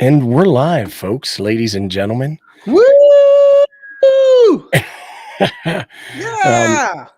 And we're live, folks, ladies and gentlemen. Woo! um, Yeah!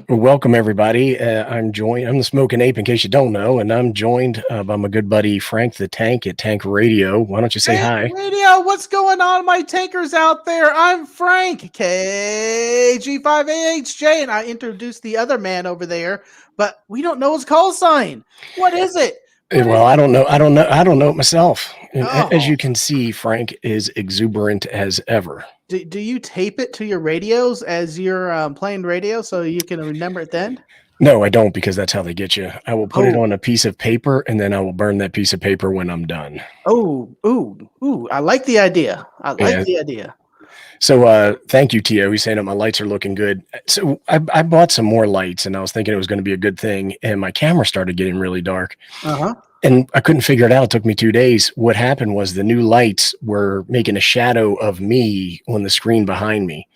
welcome, everybody. I'm the Smoking Ape, in case you don't know, and I'm joined by my good buddy Frank the Tank at Tank Radio. Why don't you say hi? Radio, what's going on, my tankers out there? I'm Frank, KG5AHJ, and I introduced the other man over there, but we don't know his call sign. What is it? Well, I don't know it myself. And Oh. as you can see, Frank is exuberant as ever. Do you tape it to your radios as you're playing radio so you can remember it then? No, I don't, because that's how they get you. I will put it on a piece of paper, and then I will burn that piece of paper when I'm done. Ooh! I like the idea. The idea. So thank you, Tio. He's saying that my lights are looking good. So I bought some more lights, and I was thinking it was going to be a good thing, and my camera started getting really dark. And I couldn't figure it out. It took me 2 days. What happened was the new lights were making a shadow of me on the screen behind me,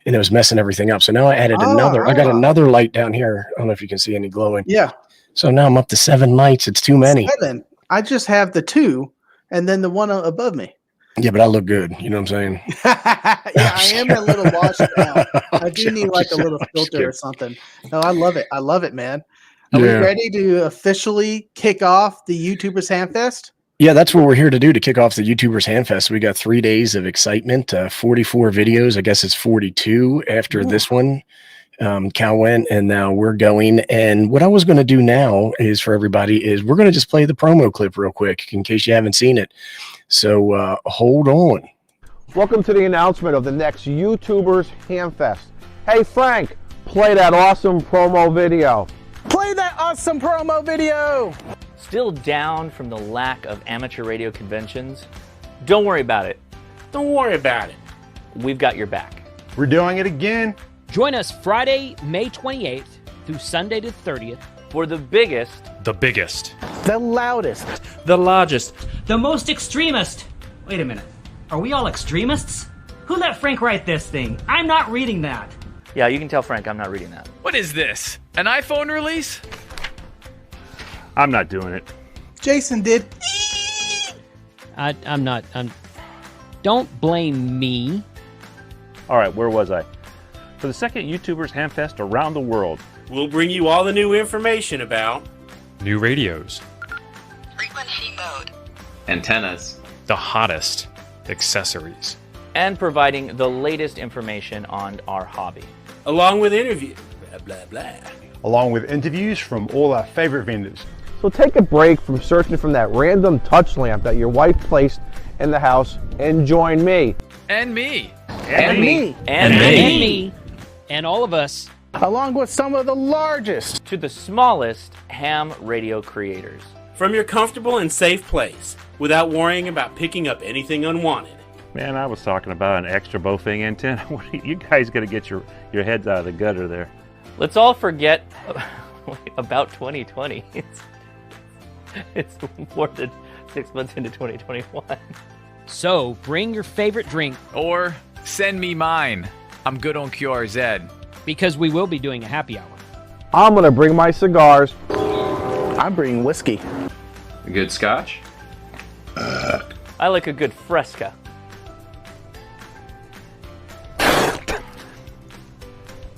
and it was messing everything up. So now I added another. I got another light down here. I don't know if you can see any glowing. Yeah. So now I'm up to 7 lights. It's too many. 7. I just have the 2, and then the one above me. Yeah, but I look good. You know what I'm saying? Yeah, I am a little washed out. I do need like a little filter or something. No, I love it. I love it, man. Are we ready to officially kick off the YouTuber's Hamfest? Yeah, that's what we're here to do, to kick off the YouTuber's Hamfest. We got 3 days of excitement, 44 videos. I guess it's 42 after this one. Cal went, and now we're going. And what I was going to do now is, for everybody, is we're going to just play the promo clip real quick in case you haven't seen it. So hold on. Welcome to the announcement of the next YouTuber's Hamfest. Hey, Frank, play that awesome promo video. Play that awesome promo video. Still down from the lack of amateur radio conventions? Don't worry about it. Don't worry about it. We've got your back. We're doing it again. Join us Friday, May 28th through Sunday the 30th for the biggest, the loudest, the largest, the most extremist. Wait a minute. Are we all extremists? Who let Frank write this thing? I'm not reading that. Yeah, you can tell Frank I'm not reading that. What is this? An iPhone release? I'm not doing it. Jason did. I'm not. Don't blame me. All right, where was I? For the second YouTuber's Hamfest around the world, we'll bring you all the new information about new radios, frequency mode, antennas, the hottest accessories, and providing the latest information on our hobby. Along with interviews, blah, blah, blah. Along with interviews from all our favorite vendors. So take a break from searching from that random touch lamp that your wife placed in the house and join me. And me. And me. And me. And all of us. Along with some of the largest to the smallest ham radio creators. From your comfortable and safe place, without worrying about picking up anything unwanted. Man, I was talking about an extra Bofang antenna. You guys got to get your heads out of the gutter there. Let's all forget about 2020. It's more than 6 months into 2021. So bring your favorite drink. Or send me mine. I'm good on QRZ. Because we will be doing a happy hour. I'm going to bring my cigars. I'm bringing whiskey. A good scotch? I like a good Fresca.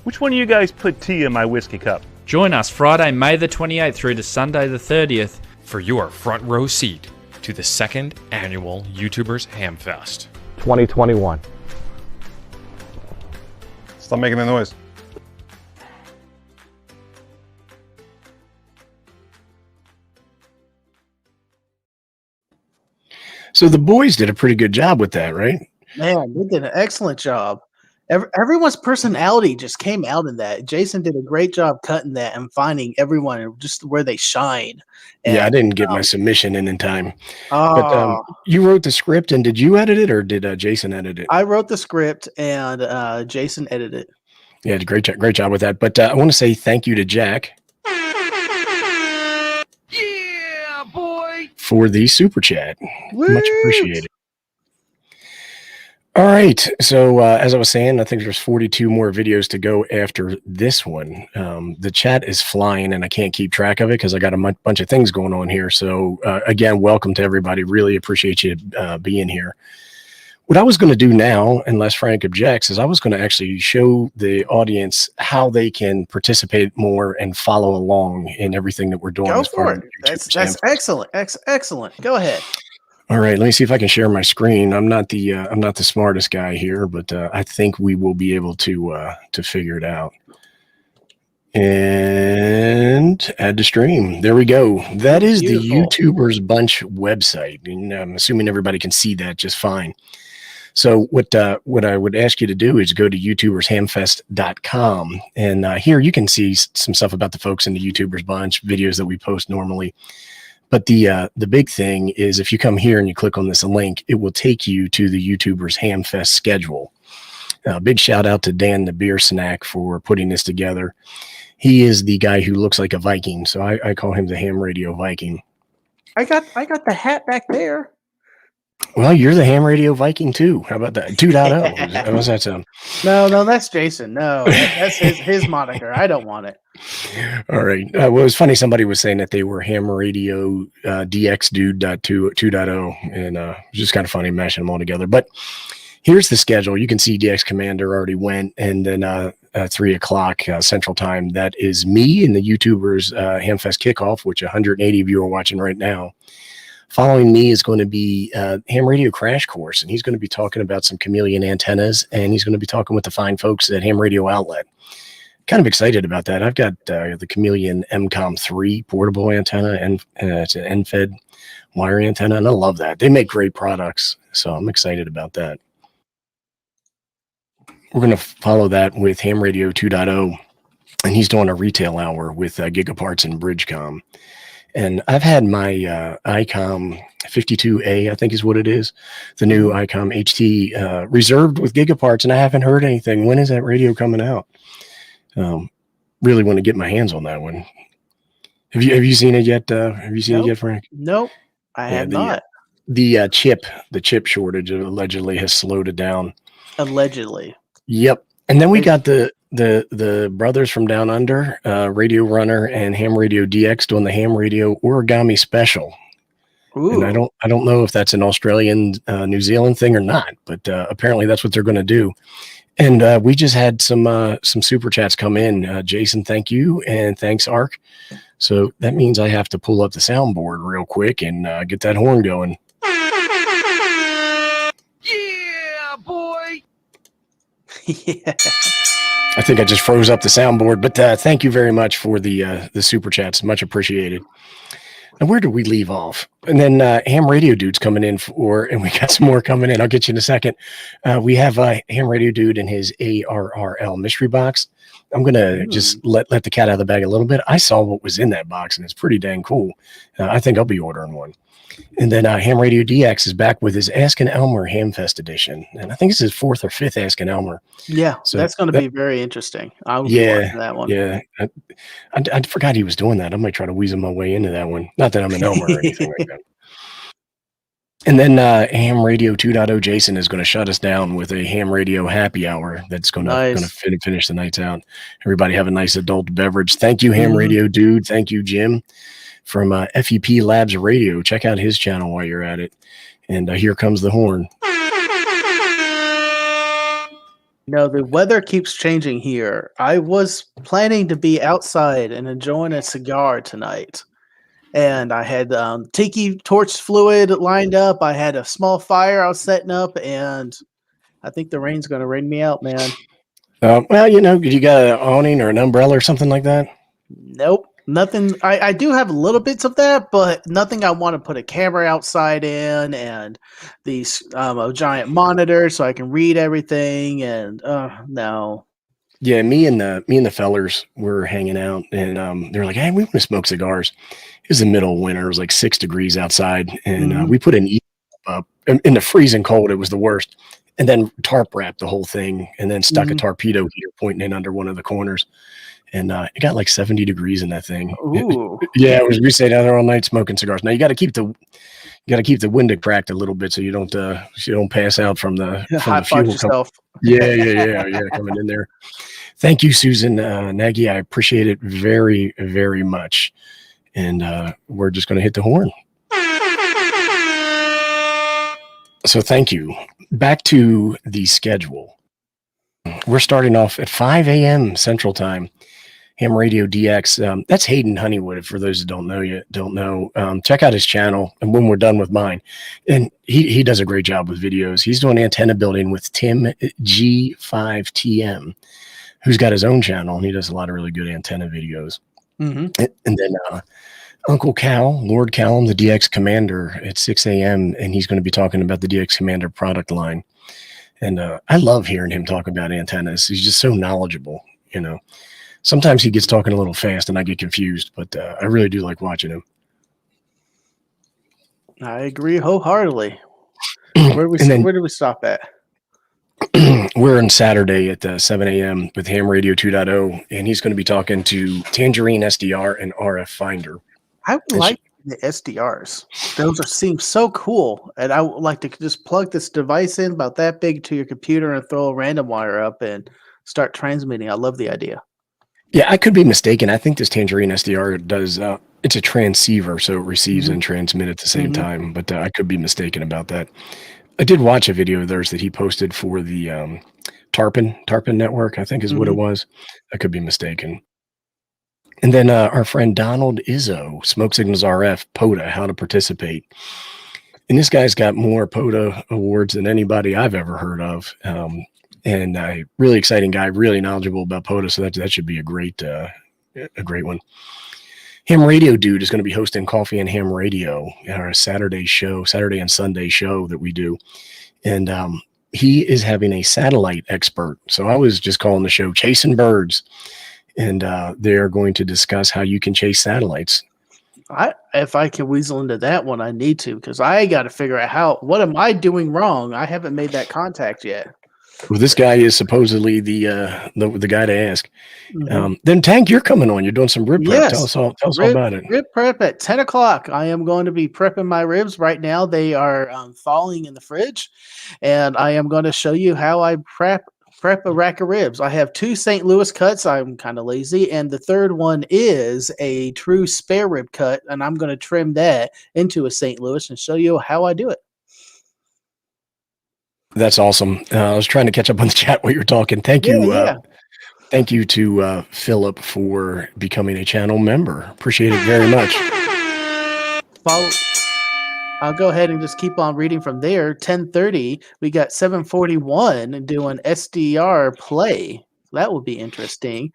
Which one of you guys put tea in my whiskey cup? Join us Friday, May the 28th through to Sunday the 30th for your front row seat to the second annual YouTuber's Hamfest 2021. Stop making the noise. So the boys did a pretty good job with that, right? Man, they did an excellent job. Everyone's personality just came out in that. Jason did a great job cutting that and finding everyone just where they shine. And, yeah, I didn't get my submission in time. But you wrote the script, and did you edit it, or did Jason edit it? I wrote the script, and Jason edited it. Yeah, great job with that. But I want to say thank you to Jack. Yeah, boy! For the super chat. Woo! Much appreciated. All right. So as I was saying, I think there's 42 more videos to go after this one. The chat is flying and I can't keep track of it because I got a bunch of things going on here. So again, welcome to everybody. Really appreciate you being here. What I was going to do now, unless Frank objects, is I was going to actually show the audience how they can participate more and follow along in everything that we're doing. Go for it. That's excellent. Excellent. Go ahead. All right, let me see if I can share my screen. I'm not the smartest guy here, but I think we will be able to figure it out. And add to stream. There we go. That is the YouTuber's Bunch website, and I'm assuming everybody can see that just fine. So what I would ask you to do is go to YouTubersHamfest.com, and here you can see some stuff about the folks in the YouTuber's Bunch, videos that we post normally. But the big thing is if you come here and you click on this link, it will take you to the YouTuber's Hamfest schedule. Big shout out to Dan the Beer Snack for putting this together. He is the guy who looks like a Viking, so I call him the Ham Radio Viking. I got the hat back there. Well, you're the Ham Radio Viking too. How about that? 2.0. How does that sound? No, that's Jason. No, that's his moniker. I don't want it. All right. Well, it was funny. Somebody was saying that they were Ham Radio DX Dude 2.0, and just kind of funny mashing them all together. But here's the schedule. You can see DX Commander already went, and then 3 o'clock Central Time. That is me and the YouTubers Hamfest kickoff, which 180 of you are watching right now. Following me is going to be Ham Radio Crash Course, and he's going to be talking about some chameleon antennas, and he's going to be talking with the fine folks at Ham Radio Outlet. Kind of excited about that. I've got the Chameleon MCOM 3 portable antenna, and it's an end-fed wire antenna, and I love that. They make great products, so I'm excited about that. We're going to follow that with Ham Radio 2.0, and he's doing a retail hour with Gigaparts and Bridgecom. And I've had my ICOM 52A, I think is what it is, the new ICOM HT reserved with Gigaparts, and I haven't heard anything. When is that radio coming out? Really want to get my hands on that one. Have you seen it yet? Have you seen it yet, Frank? Nope, I have not. The chip shortage allegedly has slowed it down. Allegedly. Yep. And then we got the brothers from Down Under, Radio Runner and Ham Radio DX doing the Ham Radio Origami Special. Ooh. And I don't know if that's an Australian, New Zealand thing or not, but apparently that's what they're going to do. And we just had some super chats come in. Jason, thank you, and thanks, Ark. So that means I have to pull up the soundboard real quick and get that horn going. Yeah, boy. Yeah. I think I just froze up the soundboard, but thank you very much for the super chats. Much appreciated. Now, where did we leave off? And then Ham Radio Dude's coming in and we got some more coming in. I'll get you in a second. We have Ham Radio Dude and his ARRL mystery box. I'm going to just let the cat out of the bag a little bit. I saw what was in that box, and it's pretty dang cool. I think I'll be ordering one. And then Ham Radio DX is back with his Askin' Elmer Hamfest edition. And I think it's his 4th or 5th Askin' Elmer. Yeah, so that's going to be very interesting. I will be watching that one. Yeah, I forgot he was doing that. I might try to weasel my way into that one. Not that I'm an Elmer or anything like that. And then Ham Radio 2.0 Jason is going to shut us down with a Ham Radio happy hour that's going to finish the nights out. Everybody have a nice adult beverage. Thank you, Ham Radio Dude. Thank you, Jim, from FEP Labs Radio. Check out his channel while you're at it. And here comes the horn. No, the weather keeps changing here. I was planning to be outside and enjoying a cigar tonight. And I had tiki torch fluid lined up. I had a small fire I was setting up, and I think the rain's going to rain me out, man. Well, you got an awning or an umbrella or something like that? Nope. Nothing. I do have little bits of that, but nothing I want to put a camera outside in, and these a giant monitor so I can read everything. And no. Yeah, me and the fellers were hanging out, and they're like, "Hey, we want to smoke cigars." It was the middle of winter; it was like 6 degrees outside, and we put an E up in the freezing cold. It was the worst, and then tarp wrapped the whole thing, and then stuck a torpedo heater pointing in under one of the corners. And it got like 70 degrees in that thing. Ooh. Yeah, we stayed out there all night smoking cigars. Now you got to keep the got to keep the window cracked a little bit so you don't pass out from the Hot-fart fuel. yourself. Yeah, coming in there. Thank you, Susan Nagy. I appreciate it very, very much. And we're just going to hit the horn. So thank you. Back to the schedule. We're starting off at 5 a.m. Central Time. Ham Radio DX. That's Hayden Honeywood. For those that don't know, check out his channel. And when we're done with mine, and he does a great job with videos. He's doing antenna building with Tim G5TM, who's got his own channel, and he does a lot of really good antenna videos. And then Uncle Cal, Lord Callum, the DX Commander at 6 a.m. and he's going to be talking about the DX Commander product line. And I love hearing him talk about antennas. He's just so knowledgeable, Sometimes he gets talking a little fast and I get confused, but I really do like watching him. I agree wholeheartedly. Where did we stop at? We're on Saturday at 7 a.m. with Ham Radio 2.0, and he's going to be talking to Tangerine SDR and RF Finder. I would like the SDRs. Those seem so cool, and I would like to just plug this device in about that big to your computer and throw a random wire up and start transmitting. I love the idea. Yeah, I could be mistaken. I think this Tangerine SDR does, it's a transceiver, so it receives and transmits at the same time, but I could be mistaken about that. I did watch a video of theirs that he posted for the Tarpon Network, I think is what it was. I could be mistaken. And then our friend Donald Izzo, Smoke Signals RF, POTA, how to participate. And this guy's got more POTA awards than anybody I've ever heard of. And a really exciting guy, really knowledgeable about POTA, so that should be a great one. Ham Radio Dude is going to be hosting Coffee and Ham Radio, our Saturday and Sunday show that we do. And he is having a satellite expert. So I was just calling the show Chasing Birds. And they're going to discuss how you can chase satellites. If I can weasel into that one, I need to, because I got to figure out what am I doing wrong? I haven't made that contact yet. Well, this guy is supposedly the guy to ask. Then Tank, you're coming on. You're doing some rib prep. Yes. Tell us all about it. Rib prep at 10 o'clock. I am going to be prepping my ribs right now. They are thawing in the fridge, and I am going to show you how I prep a rack of ribs. I have 2 St. Louis cuts. I'm kind of lazy, and the third one is a true spare rib cut, and I'm going to trim that into a St. Louis and show you how I do it. That's awesome. I was trying to catch up on the chat while you were talking. Thank you. Thank you to Philip for becoming a channel member. Appreciate it very much. I'll go ahead and just keep on reading from there. 10:30, we got 741 doing SDR play. That would be interesting.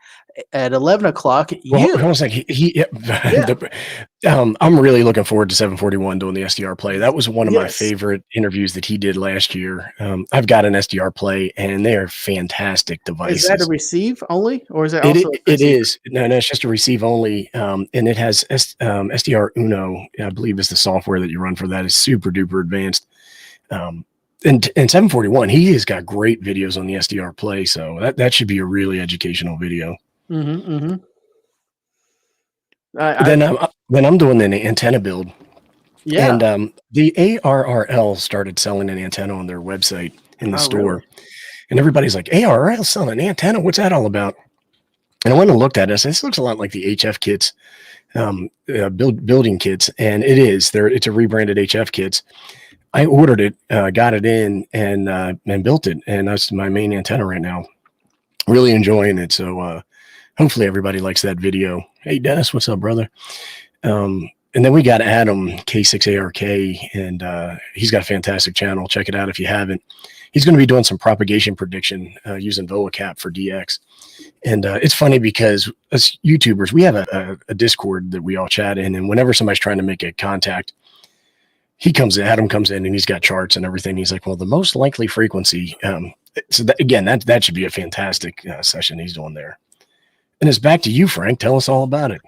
At 11 o'clock, hold on a second. I'm really looking forward to 741 doing the SDR play. That was one of my favorite interviews that he did last year. I've got an SDR play, and they are fantastic devices. Is that a receive only, or is it also? It is. No, it's just a receive only, and it has SDR Uno. I believe is the software that you run for that. Is super duper advanced. And 741, he has got great videos on the SDR play, so that should be a really educational video. Then I'm doing an antenna build. Yeah. And the ARRL started selling an antenna on their website in the store. Really? And everybody's like, ARRL selling an antenna? What's that all about? And I went and looked at it. I said, this looks a lot like the HF kits, building kits. And it is. It's a rebranded HF kits. I ordered it, got it in, and built it. And that's my main antenna right now. Really enjoying it. So hopefully everybody likes that video. Hey, Dennis, what's up, brother? And then we got Adam, K6ARK, and he's got a fantastic channel. Check it out if you haven't. He's going to be doing some propagation prediction using VoaCap for DX. And it's funny because as YouTubers, we have a Discord that we all chat in. And whenever somebody's trying to make a contact, Adam comes in and he's got charts and everything. He's like, well, the most likely frequency. So that should be a fantastic session he's doing there. And it's back to you, Frank. Tell us all about it.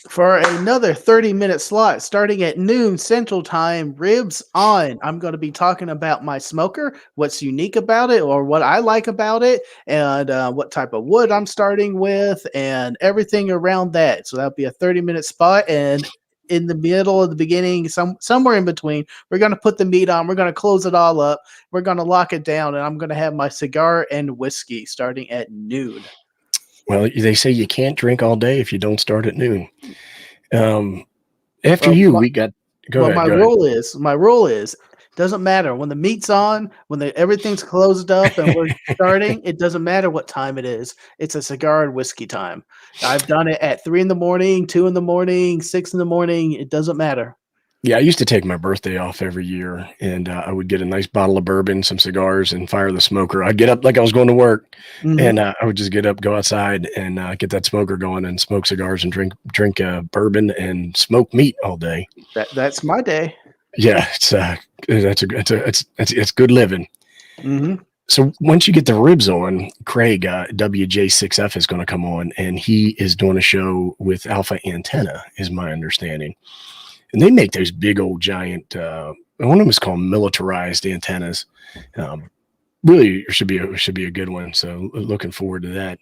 For another 30-minute slot starting at noon Central Time, ribs on. I'm going to be talking about my smoker, what's unique about it or what I like about it, and what type of wood I'm starting with and everything around that. So that'll be a 30-minute spot. And in the middle of the beginning, somewhere in between. We're going to put the meat on. We're going to close it all up. We're going to lock it down, and I'm going to have my cigar and whiskey starting at noon. Well, they say you can't drink all day if you don't start at noon. After we got. Go ahead. My rule is doesn't matter when the meat's on, when everything's closed up and we're starting. It doesn't matter what time it is. It's a cigar and whiskey time. I've done it at 3 a.m, 2 a.m, 6 a.m. It doesn't matter. Yeah, I used to take my birthday off every year, and I would get a nice bottle of bourbon, some cigars, and fire the smoker. I'd get up like I was going to work, and I would just get up, go outside, and get that smoker going, and smoke cigars and drink bourbon and smoke meat all day. That's my day. Yeah, it's good living. Mm-hmm. So once you get the ribs on, Craig WJ6F is going to come on, and he is doing a show with Alpha Antenna, is my understanding. And they make those big old giant, one of them is called militarized antennas. Really, it should be a good one. So looking forward to that.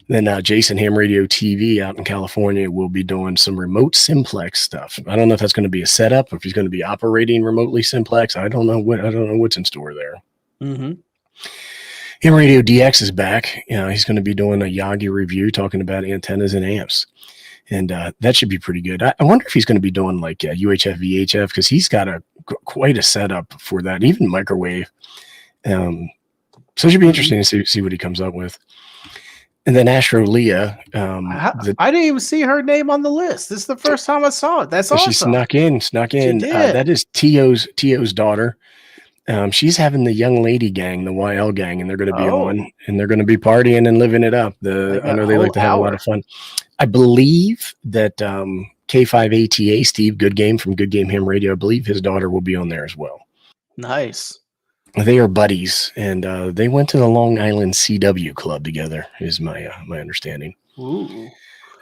Then Jason Ham Radio TV out in California will be doing some remote simplex stuff. I don't know if that's going to be a setup, if he's going to be operating remotely simplex. I don't know what's in store there. Mm-hmm. Ham Radio DX is back. He's going to be doing a Yagi review talking about antennas and amps. And that should be pretty good. I wonder if he's going to be doing like UHF, VHF, because he's got quite a setup for that, even microwave. So it should be interesting to see what he comes up with. And then Astro Leah. I didn't even see her name on the list. This is the first time I saw it. That's awesome. She snuck in. That is Tio's daughter. She's having the young lady gang, the YL gang, and they're going to be on, and they're going to be partying and living it up. I know they like to have a lot of fun. I believe that K5ATA, Steve Good Game from Good Game Ham Radio, I believe his daughter will be on there as well. Nice. They are buddies, and they went to the Long Island CW club together, is my understanding. Ooh.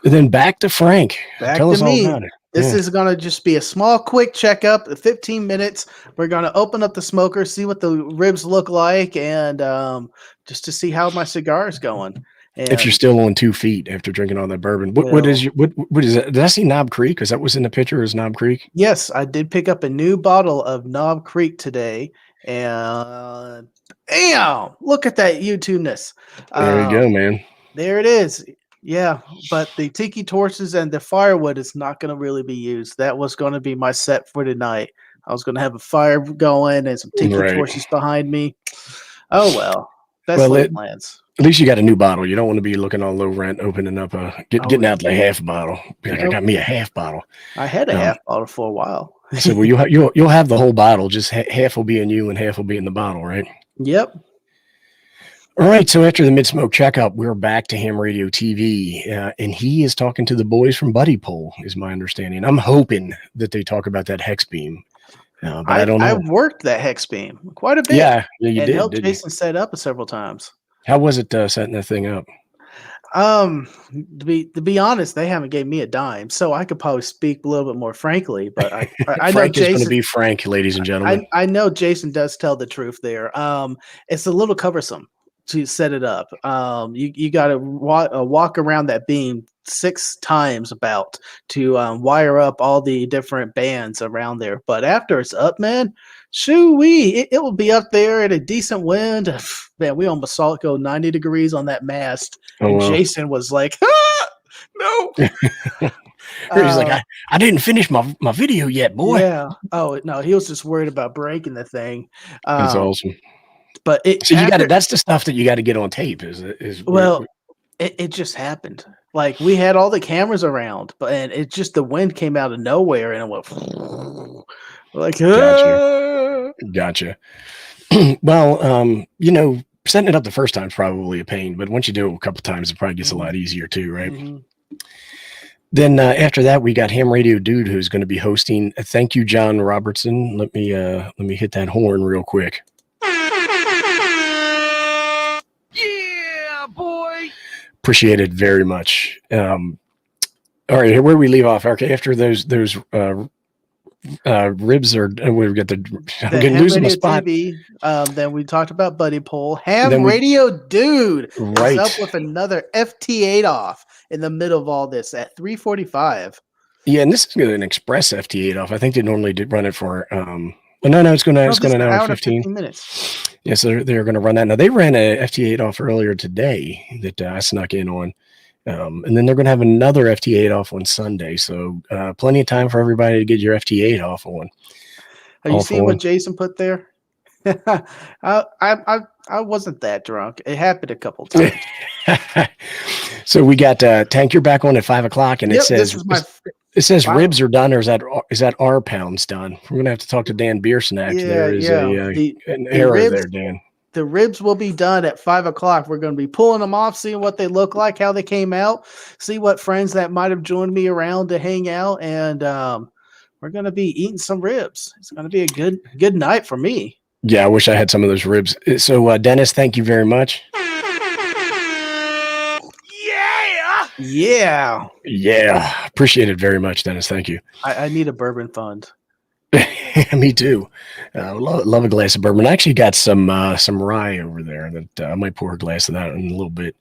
And then back to Frank. Tell us all about it. This is going to just be a small, quick checkup, 15 minutes. We're going to open up the smoker, see what the ribs look like, and just to see how my cigar is going. And if you're still on 2 feet after drinking all that bourbon, what is that? Did I see Knob Creek? Because that was in the picture. Is Knob Creek? Yes, I did pick up a new bottle of Knob Creek today, and damn, look at that YouTube-ness. There you go, man. There it is. Yeah, but the tiki torches and the firewood is not going to really be used. That was going to be my set for tonight. I was going to have a fire going and some tiki torches behind me. Oh well, that's plans. At least you got a new bottle. You don't want to be looking on low rent, opening up getting out the half bottle. Like, I got me a half bottle. I had a half bottle for a while. So well, you'll have the whole bottle. Just half will be in you and half will be in the bottle, right? Yep. All right. So after the mid-smoke checkup, we're back to Ham Radio TV, and he is talking to the boys from Buddy Pole, is my understanding. I'm hoping that they talk about that hex beam. But I don't know. I've worked that hex beam quite a bit. Yeah, you did. Helped Jason set up several times. How was it setting that thing up? To be honest, they haven't gave me a dime, so I could probably speak a little bit more frankly. But I know Jason is going to be frank, ladies and gentlemen. I know Jason does tell the truth there. It's a little cumbersome to set it up. You got to walk around that beam 6 times about to wire up all the different bands around there. But after it's up, man, shoo-wee, it will be up there at a decent wind. Man, we almost saw it go 90 degrees on that mast. And Jason was like, no. He's like, I didn't finish my video yet, boy. Yeah. Oh, no, he was just worried about breaking the thing. That's awesome. But that's the stuff that you got to get on tape. It just happened. Like we had all the cameras around, and it just the wind came out of nowhere and it went like Gotcha. Well, setting it up the first time is probably a pain, but once you do it a couple times, it probably gets a lot easier too, right? Mm-hmm. Then after that, we got Ham Radio Dude, who's going to be hosting. Thank you, John Robertson. Let me hit that horn real quick. Yeah, boy. Appreciate it very much. All right, where do we leave off? Okay, after those ribs are, we've got I'm getting losing my spot. TV, then we talked about Buddy Pole. Ham Radio Dude is up with another FT8 off in the middle of all this at 3:45. Yeah, and this is an express FT8 off. I think they normally did run it for no, it's going to an hour and 15 minutes. Yeah, so they're going to run that. Now they ran a FT8 off earlier today that I snuck in on. And then they're going to have another FT8 off on Sunday. So plenty of time for everybody to get your FT8 off on. Have you seen what Jason put there? I wasn't that drunk. It happened a couple times. So we got Tank. You're back on at 5 o'clock, and it says ribs are done, or is that our pounds done? We're gonna have to talk to Dan Beersnack. There is an error there, Dan. The ribs will be done at 5 o'clock. We're going to be pulling them off, seeing what they look like, how they came out, see what friends that might have joined me around to hang out, and we're going to be eating some ribs. It's going to be a good night for me. Yeah, I wish I had some of those ribs. So, Dennis, thank you very much. Yeah. Appreciate it very much, Dennis. Thank you. I need a bourbon fund. Me too. Love a glass of bourbon. I actually got some rye over there that I might pour a glass of that in a little bit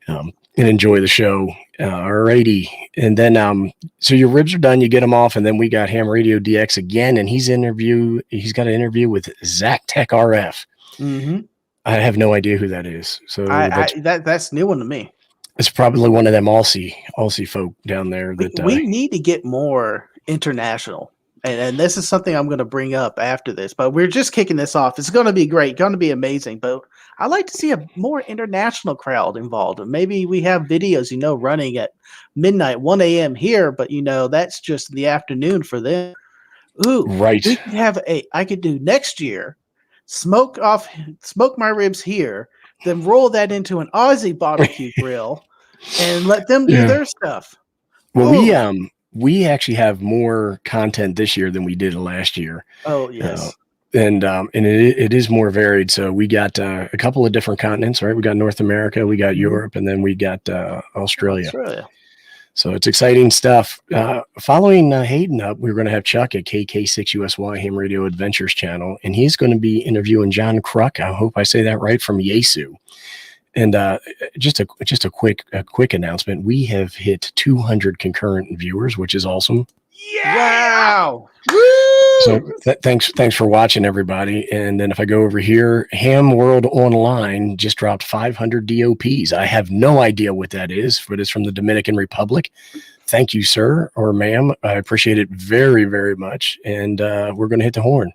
and enjoy the show. Alrighty. And then, so your ribs are done. You get them off, and then we got Ham Radio DX again, and he's got an interview with Zach Tech RF. Mm-hmm. I have no idea who that is. So that's new one to me. It's probably one of them Aussie folk down there. That we need to get more international. And this is something I'm going to bring up after this, but we're just kicking this off. It's going to be great, going to be amazing. But I like to see a more international crowd involved. And maybe we have videos, running at midnight, 1 a.m. here, but that's just the afternoon for them. Ooh, right. We could have I could do next year, smoke my ribs here, then roll that into an Aussie barbecue grill, and let them do their stuff. Well, we actually have more content this year than we did last year. Oh, yes. And it is more varied. So we got a couple of different continents, right? We got North America, we got Europe, and then we got Australia. So it's exciting stuff. Following Hayden up, we're going to have Chuck at KK6USY Ham Radio Adventures channel, and he's going to be interviewing John Kruk. I hope I say that right, from Yesu. And just a quick announcement. We have hit 200 concurrent viewers, which is awesome. Wow. So thanks for watching, everybody. And then if I go over here, Ham World Online just dropped 500 DOPs. I have no idea what that is, but it's from the Dominican Republic. Thank you, sir or ma'am. I appreciate it very, very much. And we're going to hit the horn.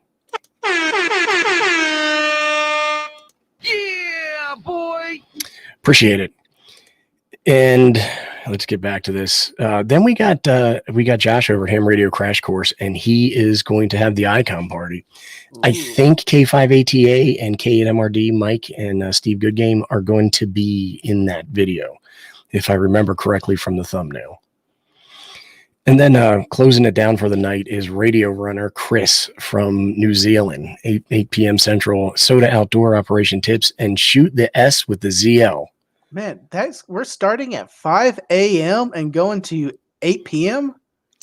Appreciate it. And let's get back to this. Then we got Josh over Ham Radio Crash Course, and he is going to have the icon party. Ooh. I think K5ATA and K8MRD, Mike and Steve Goodgame are going to be in that video, if I remember correctly from the thumbnail. And then closing it down for the night is radio runner Chris from New Zealand, 8 p.m. Central, Soda Outdoor Operation Tips, and Shoot the S with the ZL. Man, we're starting at 5 a.m. and going to 8 p.m.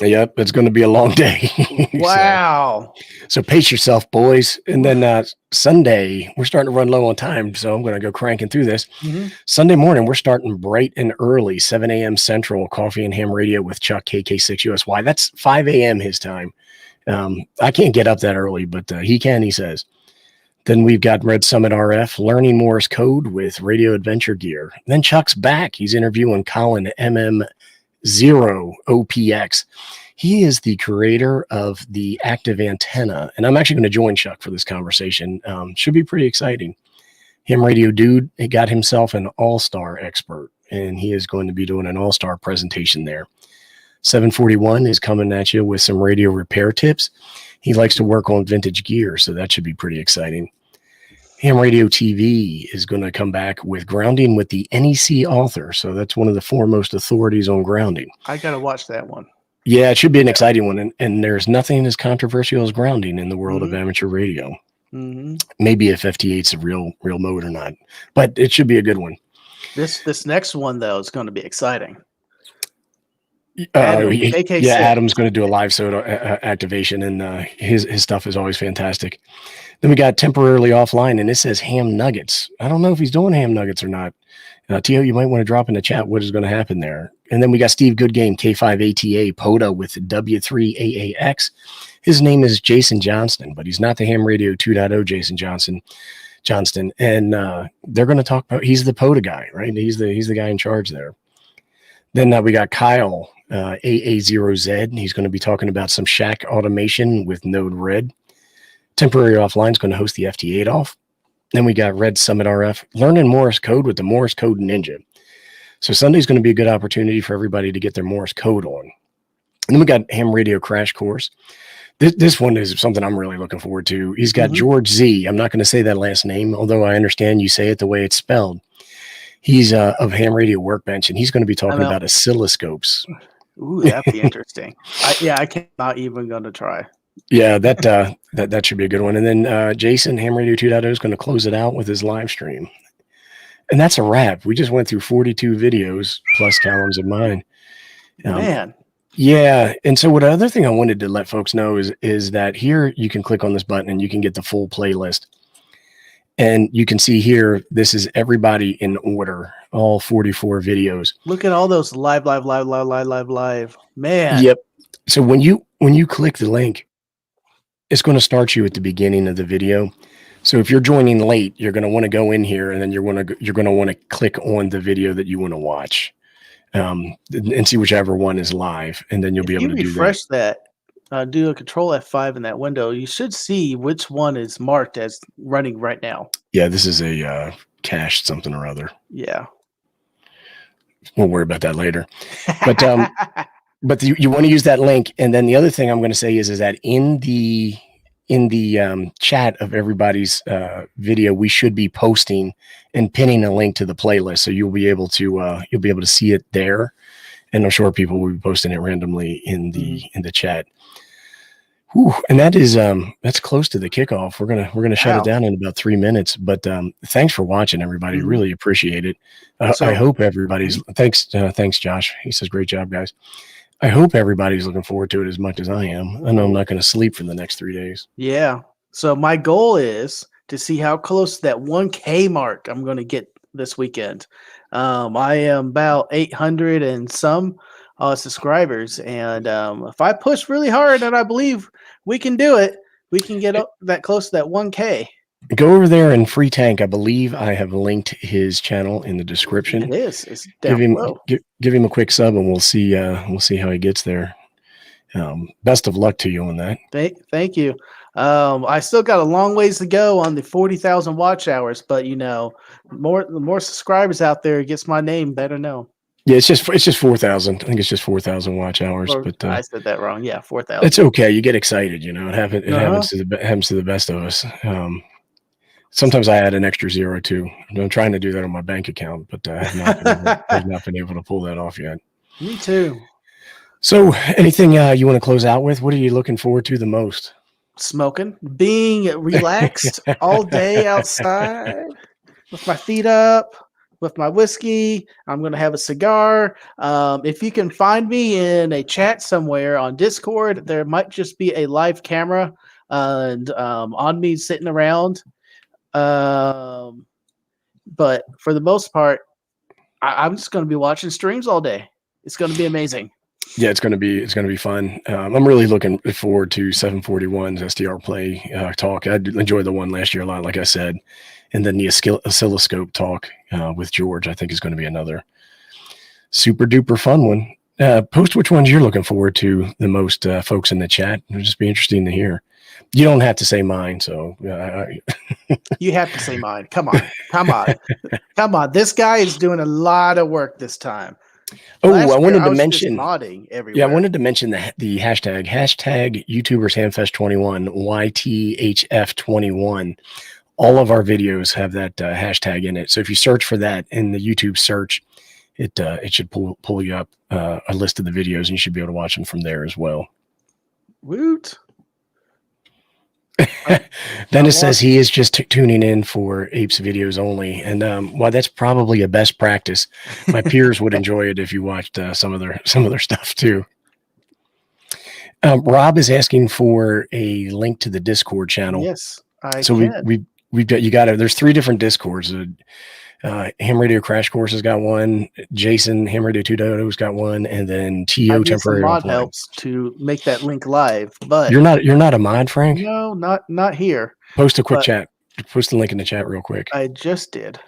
Yep, it's going to be a long day. Wow. So pace yourself, boys. And then Sunday, we're starting to run low on time, so I'm going to go cranking through this. Mm-hmm. Sunday morning, we're starting bright and early, 7 a.m. Central, Coffee and Ham Radio with Chuck, KK6USY. That's 5 a.m. his time. I can't get up that early, but he can, he says. Then we've got Red Summit RF, learning Morse code with Radio Adventure Gear. Then Chuck's back. He's interviewing Colin MM0OPX. He is the creator of the active antenna, and I'm actually going to join Chuck for this conversation. Should be pretty exciting. Ham Radio Dude got himself an all-star expert, and he is going to be doing an all-star presentation there. 741 is coming at you with some radio repair tips. He likes to work on vintage gear, so that should be pretty exciting. Ham Radio TV is going to come back with grounding with the NEC author, so that's one of the foremost authorities on grounding. I got to watch that one. Yeah, it should be an exciting one, and there's nothing as controversial as grounding in the world of amateur radio. Mm-hmm. Maybe if FT8's a real mode or not, but it should be a good one. This next one, though, is going to be exciting. Adam's going to do a live soda activation, and his stuff is always fantastic. Then we got temporarily offline, and it says ham nuggets. I don't know if he's doing ham nuggets or not. Tio, you might want to drop in the chat what is going to happen there. And then we got Steve Goodgame, K5ATA, POTA with W3AAX. His name is Jason Johnston, but he's not the Ham Radio 2.0 Jason Johnston. And they're going to talk about, he's the POTA guy, right? He's the guy in charge there. Then we got Kyle, AA0Z. He's going to be talking about some Shack automation with Node Red. Temporary Offline is going to host the FT8 off. Then we got Red Summit RF, learning Morse code with the Morse code ninja. So Sunday's going to be a good opportunity for everybody to get their Morse code on. And then we got Ham Radio Crash Course. This one is something I'm really looking forward to. He's got George Z. I'm not going to say that last name, although I understand you say it the way it's spelled. He's of Ham Radio Workbench, and he's going to be talking about oscilloscopes. Ooh, that'd be interesting. I cannot even going to try. Yeah, that should be a good one. And then Jason, Ham Radio 2.0 is going to close it out with his live stream. And that's a wrap. We just went through 42 videos plus Callum's and mine. Man. Yeah. And so what other thing I wanted to let folks know is that here you can click on this button and you can get the full playlist. And you can see here, this is everybody in order, all 44 videos. Look at all those live. Man. Yep. So when you click the link, it's going to start you at the beginning of the video. So if you're joining late, you're going to want to go in here, and then you're going to want to click on the video that you want to watch, and see whichever one is live, and then you'll be able to refresh that. Do a Control F5 in that window. You should see which one is marked as running right now. Yeah, this is a cached something or other. Yeah, we'll worry about that later. But but you want to use that link, and then the other thing I'm going to say is that in the chat of everybody's video, we should be posting and pinning a link to the playlist, so you'll be able to see it there. And I'm sure people will be posting it randomly in the chat. Whew, and that is that's close to the kickoff. We're gonna shut it down in about 3 minutes. But thanks for watching, everybody. Really appreciate it. I hope everybody's thanks Josh. He says great job, guys. I hope everybody's looking forward to it as much as I am. I know I'm not going to sleep for the next 3 days. Yeah. So my goal is to see how close to that 1K mark I'm going to get this weekend. I am about 800 and some subscribers, and if I push really hard, and I believe we can do it, we can get up that close to that 1K. Go over there and Free Tank. I believe I have linked his channel in the description. It is. It's down below. Give him a quick sub, and we'll see how he gets there. Best of luck to you on that. Thank you. I still got a long ways to go on the 40,000 watch hours, but the more subscribers out there, it gets my name better known. Yeah, it's just 4,000. I think it's just 4,000 watch hours. But I said that wrong. Yeah, 4,000. It's okay. You get excited, It happens to the best of us. Sometimes I add an extra zero too. I'm trying to do that on my bank account, but I have not been able to pull that off yet. Me too. So, anything you want to close out with? What are you looking forward to the most? Smoking, being relaxed all day outside with my feet up, with my whiskey. I'm going to have a cigar. If you can find me in a chat somewhere on Discord, there might just be a live camera and on me sitting around. But for the most part, I'm just going to be watching streams all day. It's going to be amazing. Yeah, it's going to be fun. I'm really looking forward to 741's SDR Play talk. I enjoyed the one last year a lot, like I said, and then the oscilloscope talk with George. I think is going to be another super duper fun one. Post which ones you're looking forward to the most, folks in the chat. It'll just be interesting to hear. You don't have to say mine, so you have to say mine. Come on. This guy is doing a lot of work this time. Oh, I wanted to mention modding everywhere. Yeah, I wanted to mention the hashtag YouTubers Hamfest 21 YTHF21. All of our videos have that hashtag in it. So if you search for that in the YouTube search, it should pull you up a list of the videos, and you should be able to watch them from there as well. Woot. Dennis says he is just tuning in for Apes videos only, and while that's probably a best practice, my peers would enjoy it if you watched some of their stuff too. Rob is asking for a link to the Discord channel. Yes, we've got you got it. There's 3 different Discords. Ham Radio Crash Course has got one. Jason Ham Radio 2.0's got one, and then TO Temporary mod Offline. helps to make that link live, but you're not a mod, Frank. No, not here. Post a quick chat. Post the link in the chat real quick. I just did.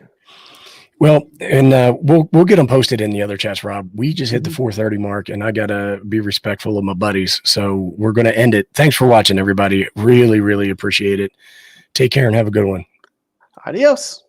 Well, and we'll get them posted in the other chats, Rob. We just hit the 4:30 mark, and I gotta be respectful of my buddies, so we're gonna end it. Thanks for watching, everybody. Really, really appreciate it. Take care and have a good one. Adios.